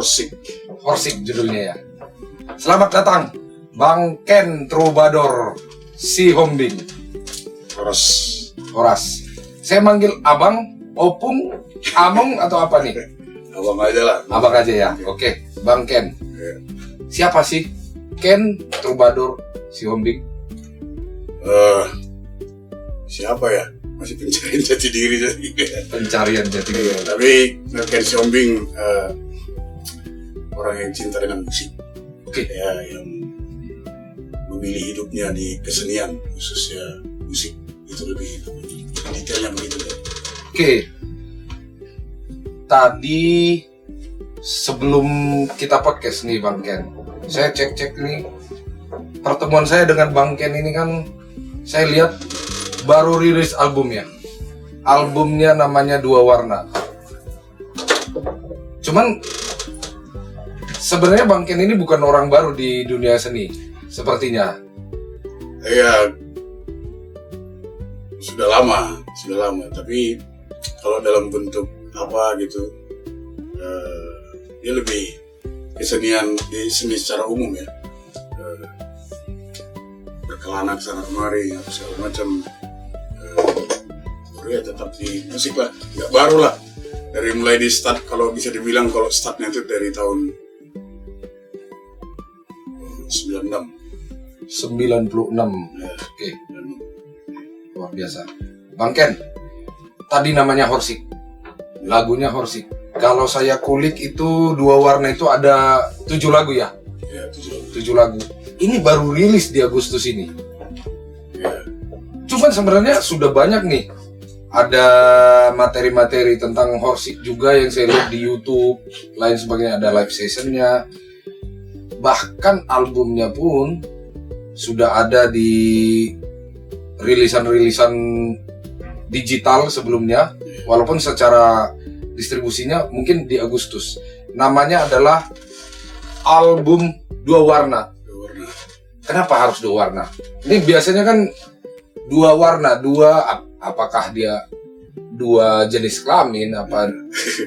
Horsik judulnya ya. Selamat datang Bang Ken Troubadour Sihombing. Horas. Saya manggil Abang, Opung, Among atau apa nih? Abang aja lah. Abang aja ya. Oke, Bang Ken. Siapa sih Ken Troubadour Sihombing? Siapa ya? Masih pencarian jati diri tadi. Pencarian jati diri. Tapi Ken Sihombing orang yang cinta dengan musik. Oke. Ya, yang memilih hidupnya di kesenian, khususnya musik. Itu lebih detailnya begitu. Oke. Tadi sebelum kita podcast nih Bang Ken, saya cek nih pertemuan saya dengan Bang Ken ini kan saya lihat baru rilis albumnya. Albumnya namanya Dua Warna. Cuman sebenarnya Bang Ken ini bukan orang baru di dunia seni, sepertinya. Ya, sudah lama. Tapi kalau dalam bentuk apa gitu, dia lebih kesenian di seni secara umum ya. Berkelana kesana kemari atau segala macam. Baru ya tetap di musik lah, nggak baru lah. Dari mulai di start, kalau bisa dibilang kalau startnya itu dari tahun 96. 96. Oke. Luar biasa. Bang Ken, tadi namanya Horsik. Lagunya Horsik. Kalau saya kulik itu Dua Warna itu ada 7 lagu ya? Ya, 7 lagu. Ini baru rilis di Agustus ini. ya. Cuman sebenarnya sudah banyak nih. Ada materi-materi tentang Horsik juga yang saya lihat di YouTube. Lain sebagainya, ada live sessionnya. Bahkan albumnya pun sudah ada di rilisan-rilisan digital sebelumnya, walaupun secara distribusinya mungkin di Agustus. Namanya adalah album Dua Warna. Kenapa harus dua warna? Ini biasanya kan dua warna, apakah dia dua jenis kelamin,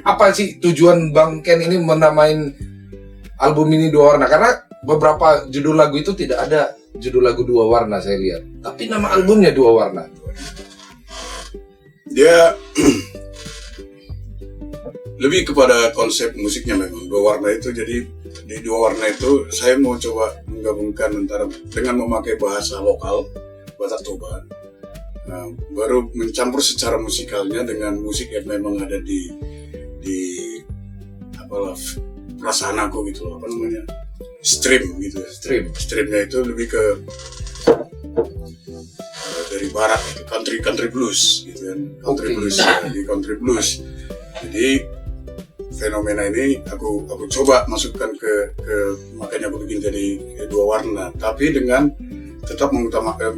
apa sih tujuan Bang Ken ini menamain album ini Dua Warna? Karena beberapa judul lagu itu tidak ada judul lagu Dua Warna saya lihat, tapi nama albumnya Dua Warna. Dia lebih kepada konsep musiknya memang Dua Warna itu. Jadi di Dua Warna itu saya mau coba menggabungkan antara dengan memakai bahasa lokal Batak Toba, baru mencampur secara musikalnya dengan musik yang memang ada di apalah perasaan aku gitu loh, apa namanya, stream gitu. Streamnya itu lebih ke dari barat, country blues gitu kan, blues ya, di country blues. Jadi fenomena ini aku coba masukkan ke makanya aku bikin jadi Dua Warna, tapi dengan tetap mengutamakan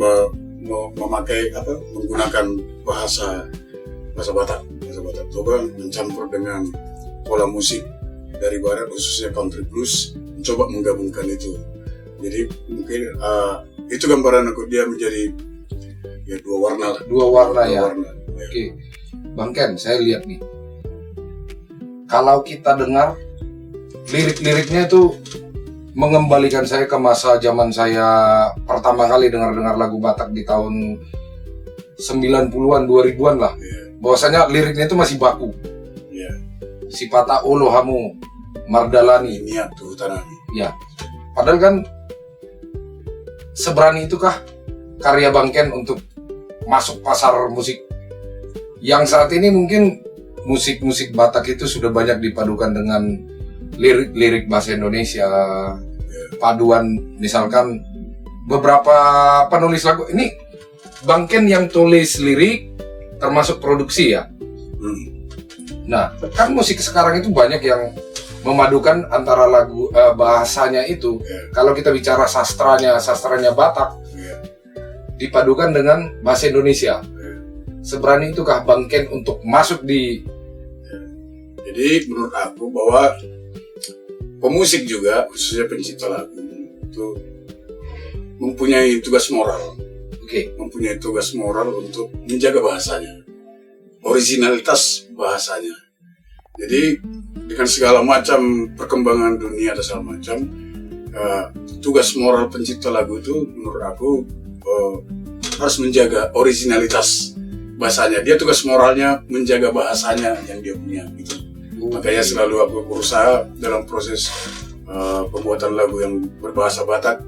memakai menggunakan bahasa Batak Toba, mencampur dengan pola musik dari barat khususnya country blues, mencoba menggabungkan itu. Jadi mungkin itu gambaran aku, dia menjadi ya Dua Warna lah. Dua Warna ya. Oke. Bang Ken, saya lihat nih. Kalau kita dengar lirik-liriknya itu mengembalikan saya ke masa zaman saya pertama kali dengar lagu Batak di tahun 90-an, 2000-an lah. Bahwasanya liriknya itu masih baku. Sipata Olo Hamu Mardalani niat tuh tanami. Ya. Padahal kan seberani itukah karya Bang Ken untuk masuk pasar musik yang saat ini mungkin musik Batak itu sudah banyak dipadukan dengan lirik bahasa Indonesia. Paduan misalkan beberapa penulis lagu ini Bang Ken yang tulis lirik termasuk produksi ya. Nah, kan musik sekarang itu banyak yang memadukan antara lagu bahasanya itu. Kalau kita bicara sastranya Batak dipadukan dengan bahasa Indonesia. Seberani itukah Bang Ken untuk masuk di? Jadi menurut aku bahwa pemusik juga, khususnya pencipta lagu itu mempunyai tugas moral. Mempunyai tugas moral untuk menjaga bahasanya, originalitas bahasanya. Jadi dengan segala macam perkembangan dunia dan segala macam, tugas moral pencipta lagu itu menurut aku harus menjaga originalitas bahasanya. Dia tugas moralnya menjaga bahasanya yang dia punya gitu. Makanya selalu aku berusaha dalam proses pembuatan lagu yang berbahasa Batak,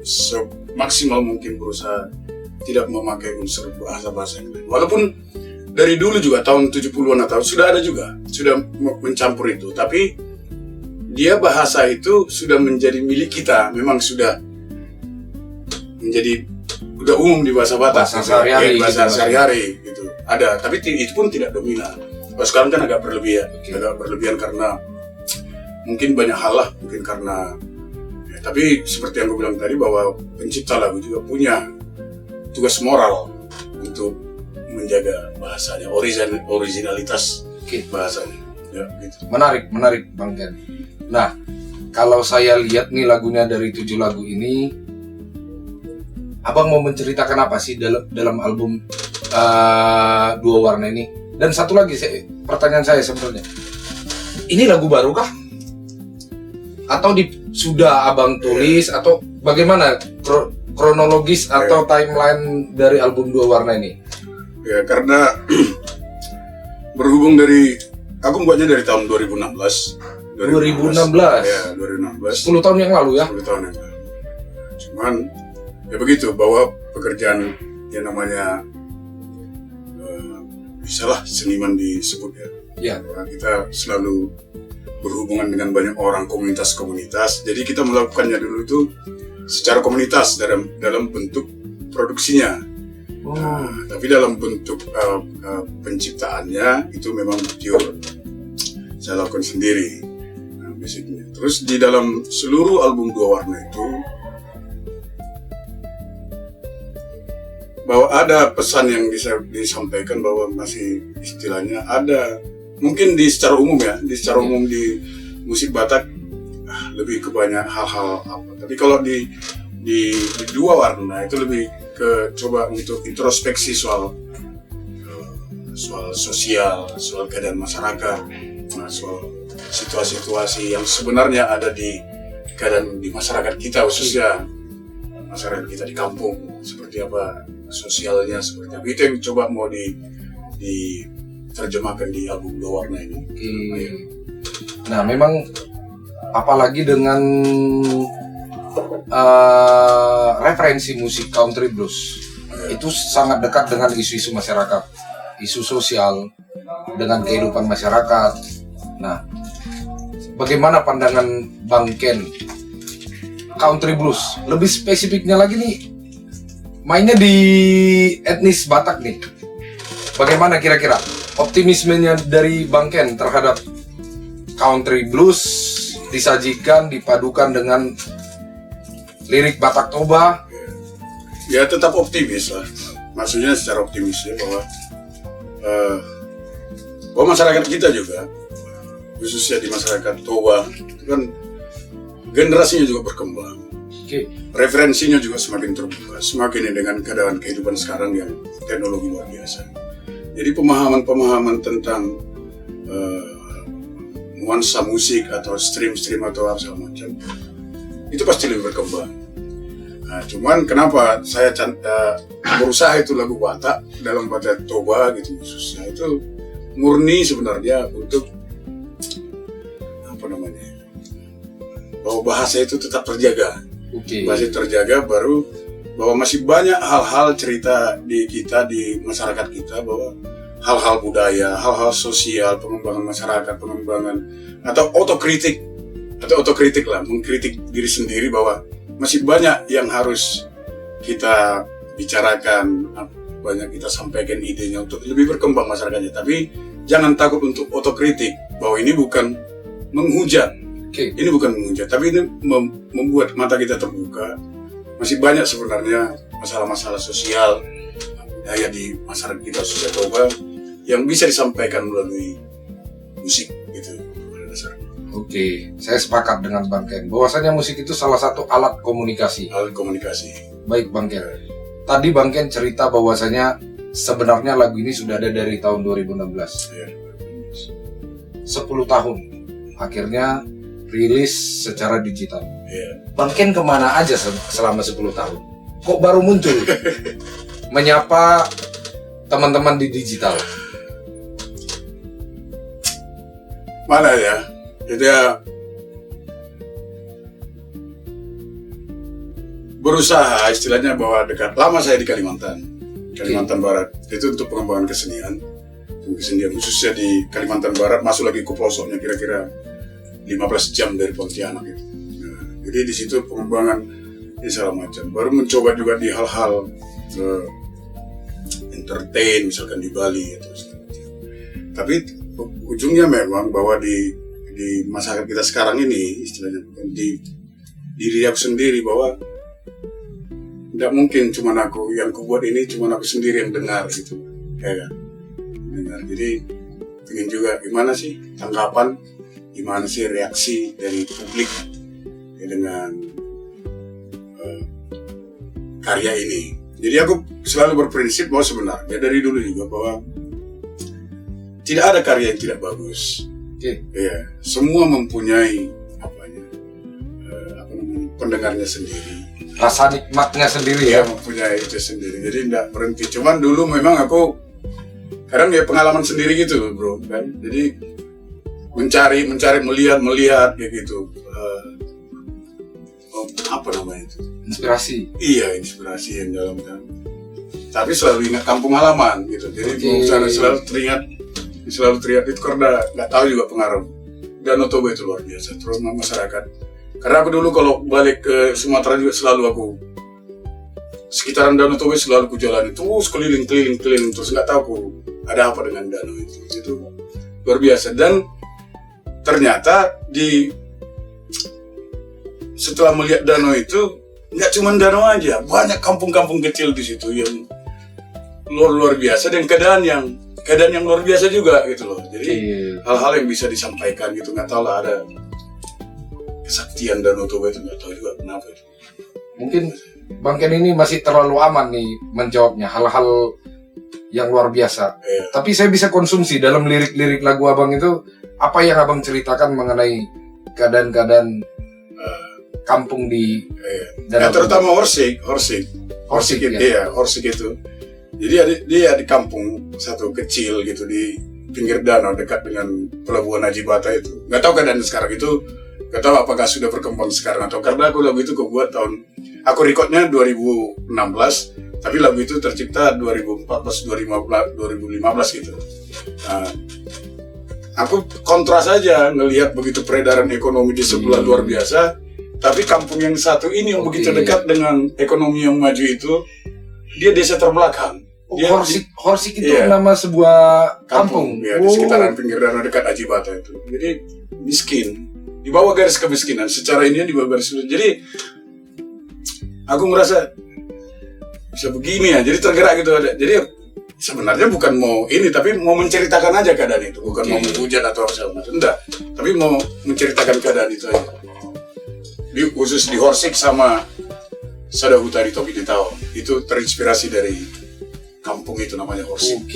semaksimal mungkin berusaha tidak memakai unsur bahasa-bahasa yang lain. Walaupun dari dulu juga tahun 70-an atau sudah ada juga, sudah mencampur itu. Tapi dia bahasa itu sudah menjadi milik kita, memang sudah menjadi udah umum di bahasa Batak, bahasa sehari-hari gitu. Ada, tapi itu pun tidak dominan. Kalau sekarang kan agak berlebihan karena mungkin banyak hal lah, mungkin karena tapi seperti yang gue bilang tadi bahwa pencipta lagu juga punya tugas moral untuk menjaga bahasanya, originalitas bahasanya. Ya, gitu. Menarik Bang Ken. Nah, kalau saya lihat nih lagunya dari 7 lagu ini, Abang mau menceritakan apa sih dalam album Dua Warna ini? Dan satu lagi pertanyaan saya sebenarnya, ini lagu baru kah? Atau sudah Abang tulis atau bagaimana kronologis atau timeline dari album Dua Warna ini? Ya, karena berhubung aku membuatnya dari tahun 2016. 2016? Ya, 2016. 10 tahun yang lalu ya? 10 tahun yang lalu. Cuman, ya begitu, bahwa pekerjaan yang namanya bisalah seniman disebut ya. Ya. Kita selalu berhubungan dengan banyak orang, komunitas-komunitas. Jadi kita melakukannya dulu itu secara komunitas dalam bentuk produksinya. Tapi dalam bentuk penciptaannya itu memang pure saya lakukan sendiri, basicnya. Terus di dalam seluruh album Dua Warna itu bahwa ada pesan yang bisa disampaikan, bahwa masih istilahnya ada mungkin secara umum di musik Batak lebih ke banyak hal-hal apa. Tapi kalau di Dua Warna itu lebih ke coba untuk introspeksi soal sosial, soal keadaan masyarakat, soal situasi-situasi yang sebenarnya ada di masyarakat kita, khususnya masyarakat kita di kampung, seperti apa sosialnya, seperti apa. Itu yang coba mau diterjemahkan di album Dua Warna ini. Nah, memang apalagi dengan referensi musik country blues itu sangat dekat dengan isu-isu masyarakat, isu sosial, dengan kehidupan masyarakat. Nah, bagaimana pandangan Bang Ken country blues? Lebih spesifiknya lagi nih, mainnya di etnis Batak nih. Bagaimana kira-kira optimismenya dari Bang Ken terhadap country blues disajikan, dipadukan dengan lirik Batak Toba? Ya, tetap optimis lah. Maksudnya secara optimis ya, bahwa masyarakat kita juga, khususnya di masyarakat Toba, itu kan generasinya juga berkembang. Referensinya juga semakin terbuka, semakin dengan keadaan kehidupan sekarang yang teknologi luar biasa. Jadi pemahaman tentang nuansa musik atau stream atau apa segala macam itu pasti lebih berkembang. Nah, cuman kenapa saya berusaha itu lagu Batak dalam Batak Toba gitu khususnya, itu murni sebenarnya untuk bahwa bahasa itu tetap terjaga. Masih terjaga, baru bahwa masih banyak hal-hal cerita di masyarakat kita, bahwa hal-hal budaya, hal-hal sosial, pengembangan masyarakat, pengembangan atau otokritik lah, mengkritik diri sendiri, bahwa masih banyak yang harus kita bicarakan, banyak kita sampaikan idenya untuk lebih berkembang masyarakatnya. Tapi jangan takut untuk otokritik, bahwa ini bukan menghujat. Ini bukan menghujat, tapi ini membuat mata kita terbuka. Masih banyak sebenarnya masalah-masalah sosial, budaya di masyarakat kita khususnya Toba yang bisa disampaikan melalui musik gitu pada dasarnya. Saya sepakat dengan Bang Ken bahwasanya musik itu salah satu alat komunikasi. Baik Bang Ken. Tadi Bang Ken cerita bahwasanya sebenarnya lagu ini sudah ada dari tahun 2016. 10 tahun akhirnya rilis secara digital. Iya. Bang Ken kemana aja selama 10 tahun? Kok baru muncul menyapa teman-teman di digital? Mana ya? Itu ya berusaha istilahnya bahwa dekat. Lama saya di Kalimantan Barat. Itu untuk pengembangan kesenian khususnya di Kalimantan Barat, masuk lagi ke pelosoknya kira-kira 15 jam dari Pontianak itu. Nah, jadi di situ pengembangan segala macam. Baru mencoba juga di hal-hal entertain misalkan di Bali itu. Tapi ujungnya memang bahwa di masyarakat kita sekarang ini istilahnya di diri aku sendiri bahwa tidak mungkin cuma aku yang kubuat ini, cuma aku sendiri yang dengar gitu, ya kan? Dengar. Jadi ingin juga gimana sih tanggapan, gimana sih reaksi dari publik ya, dengan karya ini. Jadi aku selalu berprinsip bahwa sebenarnya dari dulu juga bahwa tidak ada karya yang tidak bagus. Ya, semua mempunyai pendengarnya sendiri. Rasa nikmatnya sendiri ya, ya. Mempunyai itu sendiri. Jadi tidak berhenti. Cuman dulu memang aku kadang ya pengalaman sendiri gitu loh bro kan. Jadi mencari melihat kayak gitu. Apa namanya itu? Inspirasi. Iya, inspirasi yang dalam kan. Tapi selalu ingat kampung halaman gitu. Jadi selalu teringat itu karena nggak tahu juga pengaruh. Danau Toba itu luar biasa. Terus masyarakat. Karena aku dulu kalau balik ke Sumatera juga selalu aku sekitaran Danau Toba selalu ku jalani terus keliling terus nggak tahu aku ada apa dengan danau itu luar biasa. Dan ternyata setelah melihat danau itu nggak cuma danau aja, banyak kampung-kampung kecil di situ yang luar biasa dan keadaan yang luar biasa juga gitu loh. Jadi hal-hal yang bisa disampaikan gitu, nggak tahu lah ada kesaktian Danau Toba itu, nggak tahu juga kenapa itu. Mungkin Bang Ken ini masih terlalu aman nih menjawabnya hal-hal yang luar biasa. Tapi saya bisa konsumsi dalam lirik-lirik lagu abang itu apa yang abang ceritakan mengenai keadaan-keadaan kampung di Danau Toba. Terutama Horsik itu. Iya, Horsik itu. Jadi dia di kampung satu kecil gitu di pinggir danau dekat dengan pelabuhan Haji Bata itu. Nggak tahu keadaan sekarang itu. Gak tahu apakah sudah berkembang sekarang atau karena lagu itu aku buat aku recordnya 2016 tapi lagu itu tercipta 2014 2015 gitu. Nah, aku kontras aja ngelihat begitu peredaran ekonomi di sebelah luar biasa, tapi kampung yang satu ini yang begitu dekat dengan ekonomi yang maju itu dia desa terbelakang. Horsik itu nama sebuah kampung. Ya, di sekitaran pinggir danau dekat Haji Bata itu. Jadi miskin. Di bawah garis kemiskinan, secara ini di bawah garis kemiskinan. Jadi aku merasa bisa begini ya, jadi tergerak gitu ada. Jadi sebenarnya bukan mau ini, tapi mau menceritakan aja keadaan itu, bukan mau menghujat atau apa macam. Enggak, tapi mau menceritakan keadaan itu aja. Khusus di Horsik sama Sadahutari Topi di Tao, itu terinspirasi dari kampung itu namanya Horsik.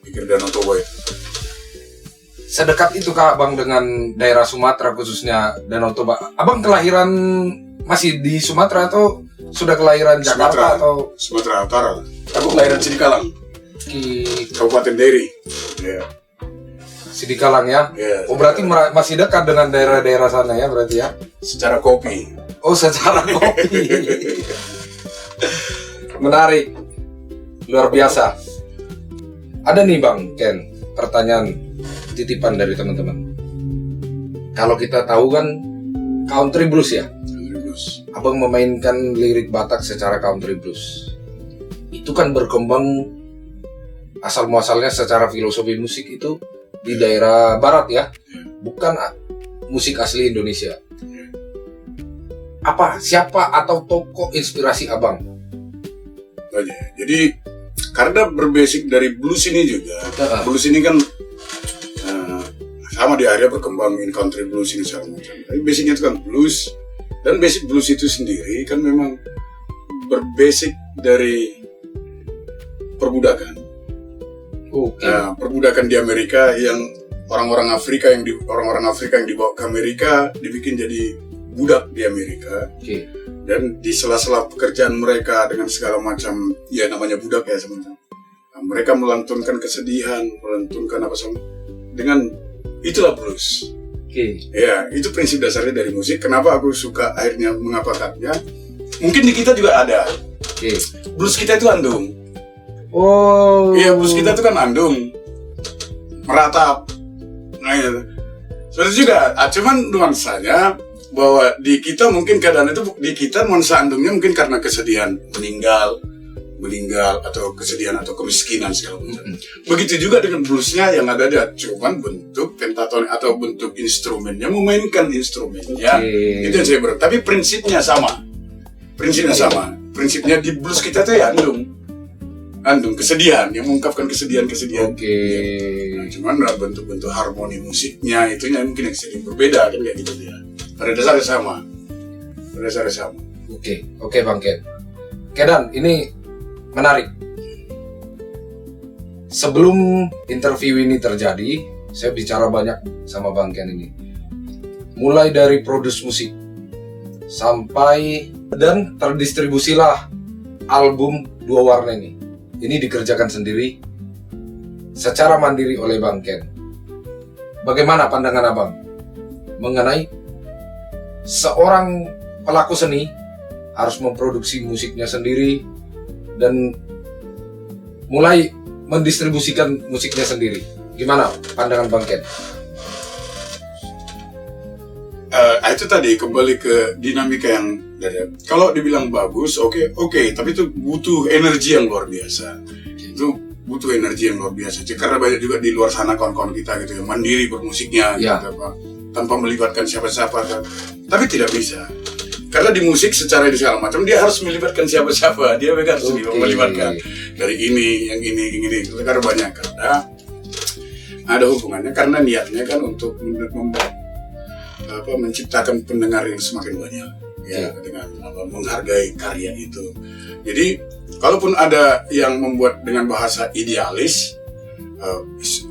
Pikir Danau Toba itu. Sedekat itu Kak Bang dengan daerah Sumatera khususnya Danau Toba. Abang kelahiran masih di Sumatera atau sudah kelahiran Jakarta atau Sumatera Utara? Aku kelahiran Sidikalang. Kabupaten Deri. Ya. Sidikalang ya. Oh berarti masih dekat dengan daerah-daerah sana ya berarti ya? Secara kopi. Oh secara kopi. Menarik. Luar biasa. Ada nih Bang Ken, pertanyaan titipan dari teman-teman. Kalau kita tahu kan country blues ya. Abang memainkan lirik Batak secara country blues. Itu kan berkembang asal muasalnya secara filosofi musik itu di daerah barat ya. Bukan musik asli Indonesia. Siapa atau tokoh inspirasi abang? Jadi karena berbasic dari blues ini juga. Blues ini kan sama di area berkembang in country blues ini segala macam. Tapi basicnya itu kan blues, dan basic blues itu sendiri kan memang berbasic dari perbudakan. Perbudakan di Amerika yang orang-orang Afrika yang dibawa ke Amerika dibikin jadi budak di Amerika. Oke. Dan di sela-sela pekerjaan mereka dengan segala macam, ya namanya budak ya sebenarnya. Nah, mereka melantunkan kesedihan, melantunkan apa sama dengan itulah blues. Oke. Ya, itu prinsip dasarnya dari musik. Kenapa aku suka akhirnya mengapakannya? Mungkin di kita juga ada. Oke. Blues kita itu andung. Oh. Iya, blues kita itu kan andung, meratap. Nah, itu. Sebenarnya juga, cuman nuansanya bahwa di kita mungkin keadaan itu di kita nuansa andungnya mungkin karena kesedihan meninggal atau kesedihan atau kemiskinan segala macam. Begitu juga dengan bluesnya yang ada cuman bentuk pentatonik atau bentuk instrumennya, memainkan instrumennya. Itu yang saya berat. Tapi prinsipnya sama. Prinsipnya di blues kita tuh ya andung kesedihan, yang mengungkapkan kesedihan. Nah, cuman bentuk-bentuk harmoni musiknya itunya mungkin yang sedikit berbeda kan kayak gitu ya. Pada dasarnya sama. Oke Bang Ken. Dan ini menarik. Sebelum interview ini terjadi, saya bicara banyak sama Bang Ken ini. Mulai dari produce musik sampai dan terdistribusilah album Dua Warna ini. Ini dikerjakan sendiri secara mandiri oleh Bang Ken. Bagaimana pandangan Abang mengenai seorang pelaku seni harus memproduksi musiknya sendiri dan mulai mendistribusikan musiknya sendiri? Gimana pandangan Bang Ken? Itu tadi kembali ke dinamika yang ada. Kalau dibilang bagus, oke, tapi itu butuh energi yang luar biasa. Karena banyak juga di luar sana kawan-kawan kita gitu yang mandiri bermusiknya, gitu, tanpa melibatkan siapa-siapa. Tapi tidak bisa. Karena di musik secara segala macam dia harus melibatkan siapa-siapa. Dia harus melibatkan dari ini, yang ini. Karena banyak karena ada hubungannya karena niatnya kan untuk menciptakan pendengar yang semakin banyak ya dengan menghargai karya itu. Jadi kalaupun ada yang membuat dengan bahasa idealis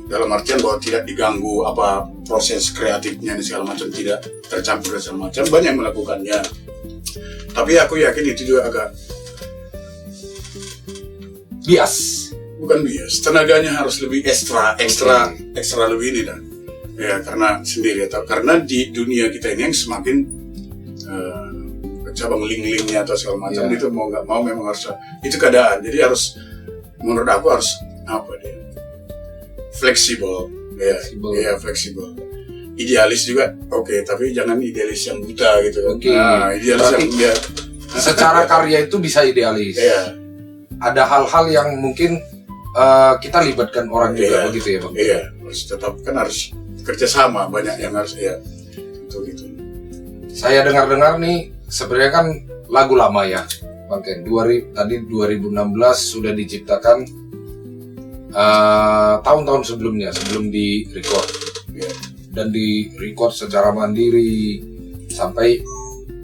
dalam artian bahwa tidak diganggu proses kreatifnya dan segala macam, tidak tercampur dan segala macam, banyak yang melakukannya. Tapi aku yakin itu juga agak bias. Bukan bias, tenaganya harus lebih ekstra lebih ini dah. Ya karena sendiri karena di dunia kita ini yang semakin cabang link-linknya atau segala macam itu mau nggak mau memang harus itu keadaan. Jadi harus menurut aku harus fleksibel. Fleksibel. Idealis juga tapi jangan idealis yang buta gitu kan. Nah, idealis yang secara karya itu bisa idealis. Ada hal-hal yang mungkin kita libatkan orang juga begitu ya Bang. Harus tetap kan harus kerjasama, banyak yang harus gitu. Saya dengar nih sebenarnya kan lagu lama ya Bang Ken. Tadi 2016 sudah diciptakan tahun-tahun sebelum di record dan di record secara mandiri sampai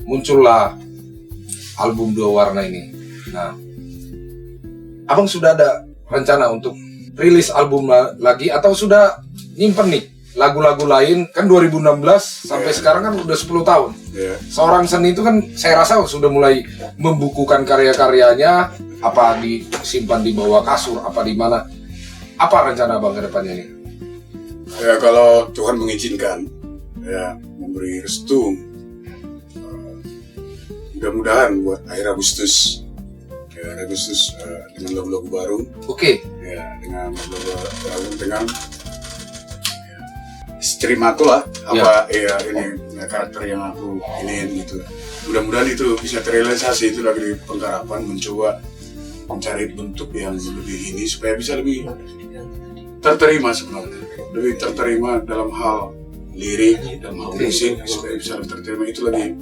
muncullah album Dua Warna ini. Nah, Abang sudah ada rencana untuk rilis album lagi atau sudah nyimpen nih lagu-lagu lain? Kan 2016 sampai sekarang kan udah 10 tahun. Seorang seni itu kan saya rasa sudah mulai membukukan karya-karyanya, disimpan di bawah kasur, di mana. Apa rencana Abang ke depannya ini? Ya kalau Tuhan mengizinkan, memberi restu, mudah-mudahan buat akhir Agustus dengan lagu-lagu baru. Dengan lagu-lagu baru dengan stream aku lah ini karakter yang aku ini gitu. Mudah-mudahan itu bisa terrealisasi. Itu lagi di penggarapan, mencoba mencari bentuk yang lebih ini supaya bisa lebih terterima sebenarnya, lebih terterima dalam hal lirik, dalam hal musik, supaya bisa lebih terterima. Itu lagi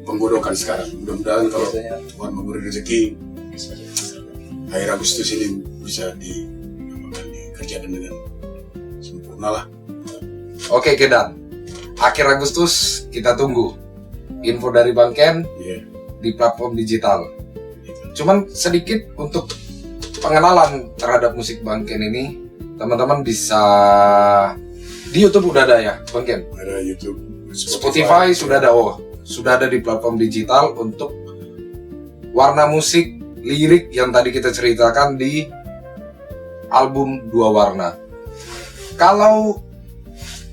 penggodokan sekarang. Mudah-mudahan kalau Tuhan memberi rezeki akhir Agustus ini bisa dikerjakan dengan sempurna lah. Oke Kedan, akhir Agustus kita tunggu info dari Bang Ken di platform digital. Cuman sedikit untuk pengenalan terhadap musik Bang Ken ini, teman-teman bisa Di YouTube udah ada ya, Bang Ken? Ada YouTube, Spotify sudah ada, sudah ada di platform digital untuk warna musik lirik yang tadi kita ceritakan di album Dua Warna. Kalau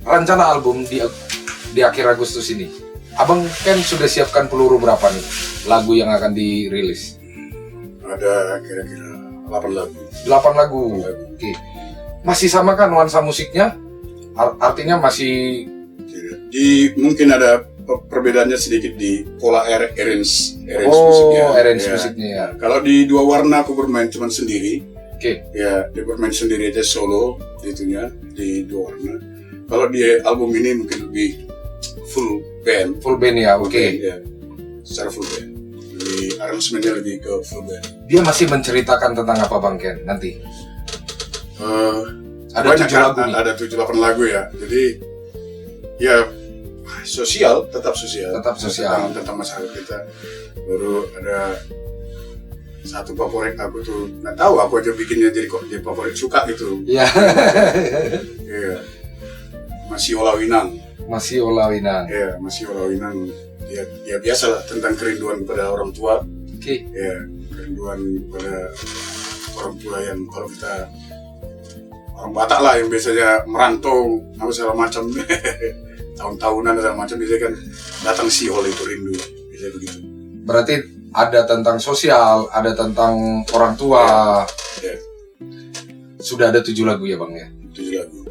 rencana album di akhir Agustus ini, Abang Ken sudah siapkan peluru berapa nih lagu yang akan dirilis? Ada kira-kira 8 lagu. 8 lagu. Oke. Masih sama kan nuansa musiknya? Artinya masih Mungkin ada perbedaannya sedikit di pola arrange musiknya. Arrange musiknya ya. Kalau di Dua Warna aku bermain cuma sendiri. Oke. Ya, dia bermain sendiri aja solo itunya di Dua Warna. Kalau di album ini mungkin lebih full band. Full band ya, oke. Ya, secara full band. Jadi aransemennya lebih ke full band. Dia masih menceritakan tentang apa Bang Ken nanti? Ada 7 lagu nih. Ada 7-8 lagu ya. Jadi ya sosial, tetap sosial. Tetap sosial. Tentang masyarakat kita. Baru ada satu favorit aku tuh, nggak tahu aku aja bikinnya jadi kok jadi favorit, suka gitu. Iya. Iya. Masih Olawinang. Masih Olawinang. Iya, Masih Olawinang. Ya biasalah tentang kerinduan pada orang tua. Oke. Ya, kerinduan pada orang tua yang kalau kita orang Batak lah yang biasanya merantau apa segala macam tahun-tahunan segala macam biasanya kan datang siol itu rindu biasanya begitu. Berarti ada tentang sosial, ada tentang orang tua. Ya. Sudah ada 7 lagu ya Bang ya? 7 lagu.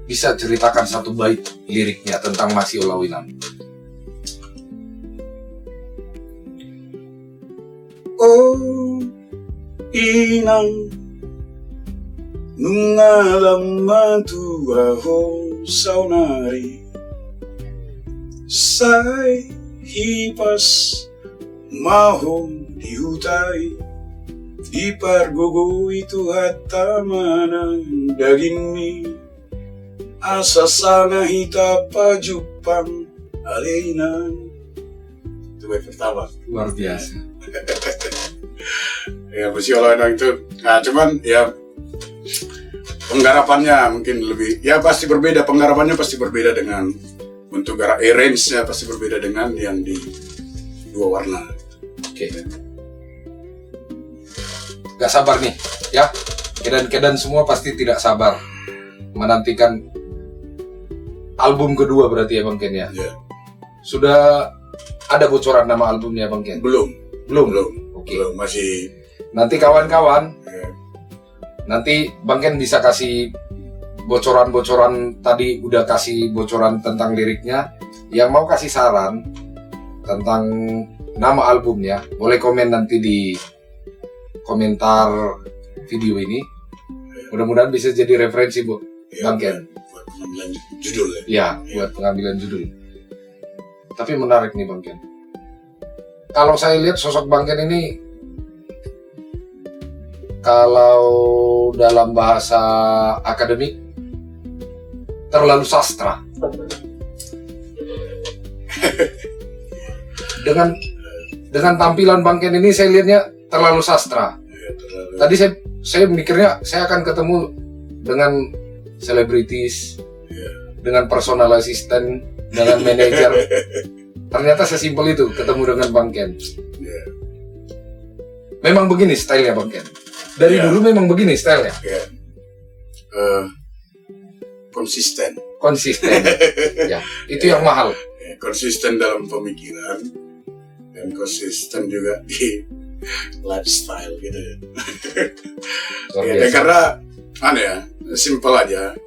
Bisa ceritakan satu bait liriknya tentang Masih Olawinang. Oh inang nungalam matua saunari sai hipas mahom dihutai di pargogo itu hatta mana daging mie asa sana hita pajupang alena. Itu bait pertama. Luar biasa. Ya Masih Olawinang itu, nah cuman ya penggarapannya mungkin lebih, ya pasti berbeda, penggarapannya pasti berbeda dengan bentuk arrange-nya pasti berbeda dengan yang di Dua Warna. Oke. Gak sabar nih, ya. Kedan-kedan semua pasti tidak sabar menantikan album kedua berarti ya Bang Ken ya? Ya. Sudah ada bocoran nama albumnya Bang Ken? Belum. Oke. Belum, masih. Nanti kawan-kawan, Ya. nanti Bang Ken bisa kasih bocoran-bocoran, tadi udah kasih bocoran tentang liriknya. Yang mau kasih saran tentang nama albumnya, boleh komen nanti di komentar video ini. Mudah-mudahan bisa jadi referensi Bang Ken. Buat pengambilan judul ya. Ya, buat pengambilan judul. Tapi menarik nih Bang Ken. Kalau saya lihat sosok Bang Ken ini, kalau dalam bahasa akademik, terlalu sastra. Dengan tampilan Bang Ken ini saya lihatnya terlalu sastra. Ya, terlalu. Tadi saya mikirnya saya akan ketemu dengan selebritis, dengan personal assistant, dengan manajer. Ternyata sesimpel itu ketemu dengan Bang Ken. Ya. Memang begini stylenya Bang Ken. Dari Ya. dulu memang begini stylenya. Ya. Konsisten. Ya, itu yang mahal. Ya, konsisten dalam pemikiran dan konsisten juga di lifestyle gitu ya. Luar Ya, biasa. karena ya, simpel aja.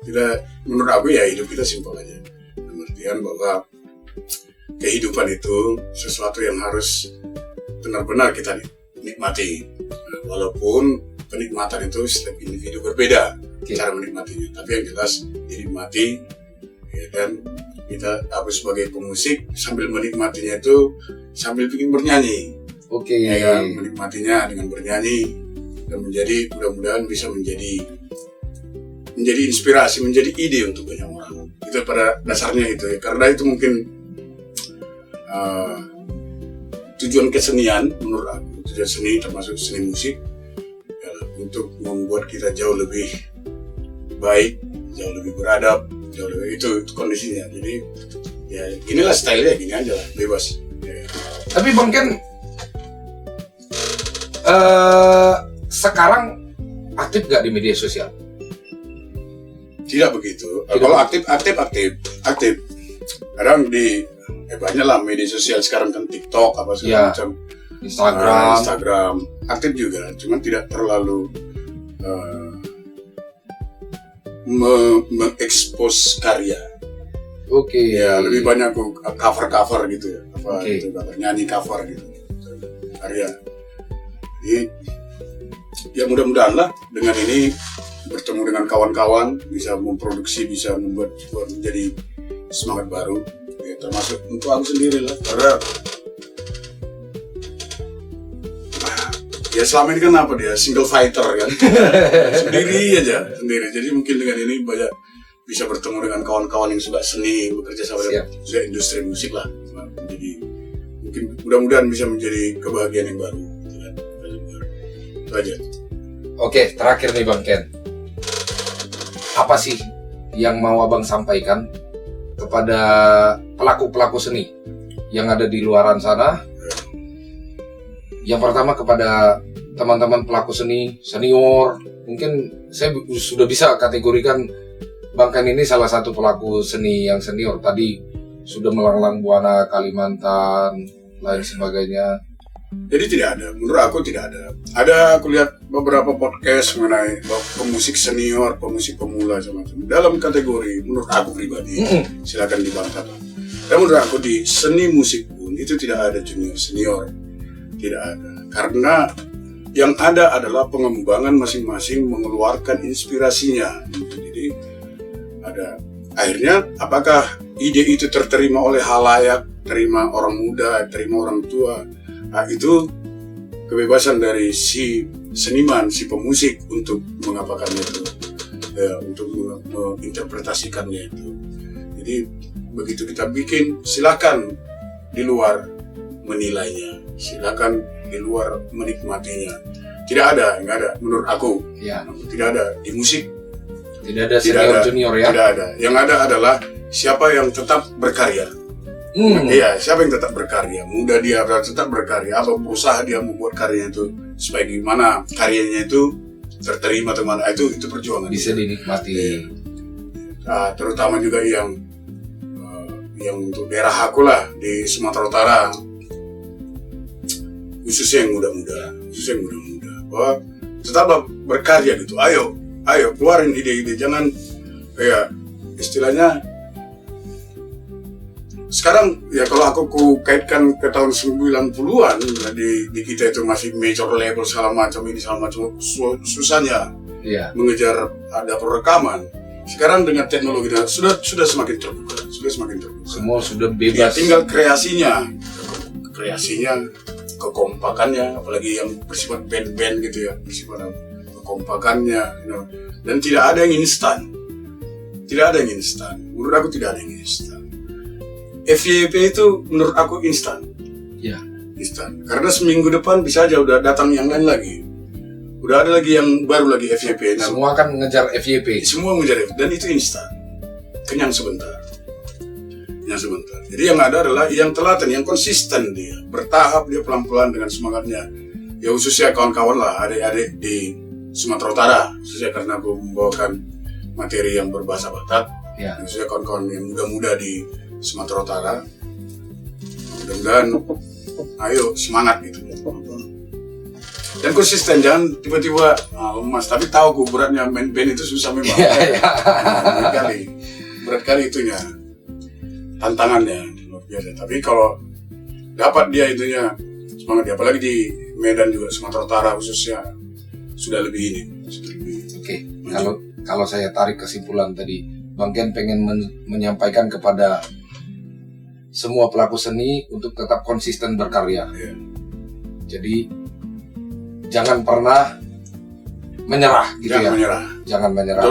Menurut aku ya hidup kita simpel aja. Artian bahwa kehidupan itu sesuatu yang harus benar-benar kita nikmati. Nah, walaupun penikmatan itu setiap individu berbeda cara menikmatinya, tapi yang jelas dinikmati ya, dan kita aku sebagai pemusik sambil menikmatinya itu sambil bikin bernyanyi. Oke. Ya, menikmatinya dengan bernyanyi dan menjadi mudah-mudahan bisa menjadi inspirasi, menjadi ide untuk banyak orang. Itu pada dasarnya itu ya. Karena itu mungkin tujuan kesenian menurut aku, tujuan seni termasuk seni musik ya, untuk membuat kita jauh lebih baik jauh lebih beradab, jauh lebih itu kondisinya. Jadi ya inilah stylenya, gini aja lah, bebas. Ya. Tapi Bang Ken sekarang aktif gak di media sosial? Tidak begitu. Tidak. Kalau aktif. Kadang di banyak lah media sosial sekarang kan, TikTok apa segala Ya. macam, Instagram. aktif juga, cuman tidak terlalu mengekspos karya. Oke. Ya lebih banyak aku cover gitu ya, apa Oke. gitu, cover, nyanyi cover gitu karya. Jadi ya mudah-mudahan lah dengan ini bertemu dengan kawan-kawan bisa memproduksi, bisa membuat menjadi semangat baru. Ya, termasuk untuk aku sendiri lah, karena ya selama ini kan apa dia single fighter kan, sendiri. Jadi mungkin dengan ini banyak bisa bertemu dengan kawan-kawan yang suka seni, bekerja sama dengan industri musik lah. Jadi mungkin mudah-mudahan bisa menjadi kebahagiaan yang baru. Itu aja. Oke, terakhir nih Bang Ken. Apa sih yang mau Abang sampaikan kepada pelaku-pelaku seni yang ada di luaran sana? Yang pertama kepada teman-teman pelaku seni senior, mungkin saya sudah bisa kategorikan Bang Ken ini salah satu pelaku seni yang senior. Tadi sudah melanglang buana Kalimantan, lain sebagainya. Jadi tidak ada, menurut aku tidak ada. Ada, aku lihat beberapa podcast mengenai pemusik senior, pemusik pemula semacam. Dalam kategori menurut aku pribadi, silakan dibanggakan. Dan menurut aku di seni musik pun itu tidak ada junior senior, tidak ada. Karena yang ada adalah pengembangan masing-masing mengeluarkan inspirasinya. Jadi ada. Akhirnya apakah ide itu terterima oleh halayak, terima orang muda, terima orang tua? Nah, itu kebebasan dari si seniman, si pemusik untuk mengapakannya itu, ya, untuk menginterpretasikannya itu. Jadi begitu kita bikin, silakan di luar menilainya, silakan di luar menikmatinya. Tidak ada, nggak ada. Menurut aku, Ya. tidak ada di musik. Tidak ada senior junior ya. Tidak ada. Yang ada adalah siapa yang tetap berkarya. Iya, siapa yang tetap berkarya? Muda dia tetap berkarya, atau berusaha dia membuat karya itu supaya gimana karyanya itu terterima teman, itu perjuangan. Bisa dinikmati. Nah, terutama juga yang untuk daerah aku lah di Sumatera Utara, khususnya yang muda-muda, bahwa tetaplah berkarya gitu. Ayo keluarin ide-ide, jangan ya istilahnya. Sekarang ya kalau aku kaitkan ke tahun 90-an, di kita itu masih major label segala macam susahnya mengejar ada perekaman. Sekarang dengan teknologi sudah semakin terbuka, Semua sudah bebas. Ya, tinggal kreasinya, kekompakannya, apalagi yang bersifat band-band gitu ya, bersifat kekompakannya, dan tidak ada yang instan. Menurut aku tidak ada yang instan. FYP itu menurut aku instan. Ya. Instan. Karena seminggu depan bisa aja udah datang yang lain lagi. Udah ada lagi yang baru lagi FYP. Semua kan mengejar FYP. Semua mengejar FYP. Dan itu instan. Kenyang sebentar. Jadi yang ada adalah yang telaten, yang konsisten dia. Bertahap dia pelan-pelan dengan semangatnya. Ya khususnya kawan-kawan lah, adik-adik di Sumatera Utara. Khususnya karena aku membawakan materi yang berbahasa Batak. Ya. Khususnya kawan-kawan yang muda-muda di Sumatera Utara, mudah-mudahan ayo semangat gitu dan konsisten, jangan tiba-tiba lemas. Tapi tahu aku beratnya main band itu susah memang. berat kali itunya, tantangannya luar biasa. Tapi kalau dapat dia itunya semangat dia, apalagi di Medan juga, Sumatera Utara khususnya sudah lebih ini. Oke. Kalau saya tarik kesimpulan tadi, Bang Ken pengen menyampaikan kepada semua pelaku seni untuk tetap konsisten berkarya. Ya. Jadi jangan pernah menyerah gitu. Jangan menyerah.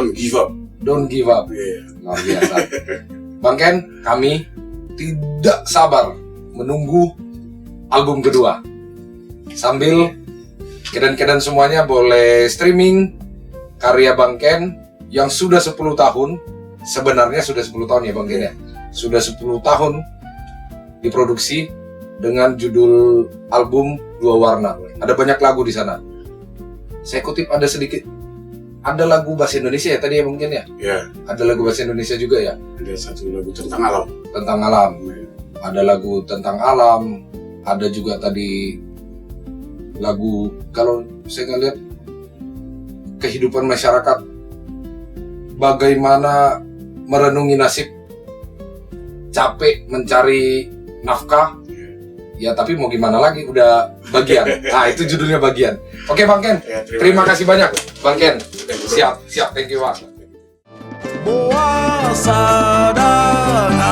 Don't give up. Yeah. Luar biasa. Bang Ken, kami tidak sabar menunggu album kedua. Sambil kedan-kedan semuanya boleh streaming karya Bang Ken yang sudah 10 tahun, sebenarnya sudah 10 tahun ya Bang Ken ya. Sudah 10 tahun diproduksi dengan judul album Dua Warna. Ada banyak lagu di sana. Saya kutip ada sedikit, ada lagu bahasa Indonesia ya tadi ya mungkin ya? Ya, Ada lagu bahasa Indonesia juga ya? ada satu lagu tentang alam. Tentang alam. Ada lagu tentang alam, ada juga tadi lagu, kalau saya ngeliat kehidupan masyarakat, bagaimana merenungi nasib, capek mencari nafkah, ya tapi mau gimana lagi, udah bagian. Nah itu judulnya Bagian. Oke Bang Ken, Ya, terima kasih banyak Bang Ken. Thank you, bro. Siap, thank you Bang. Puasa dan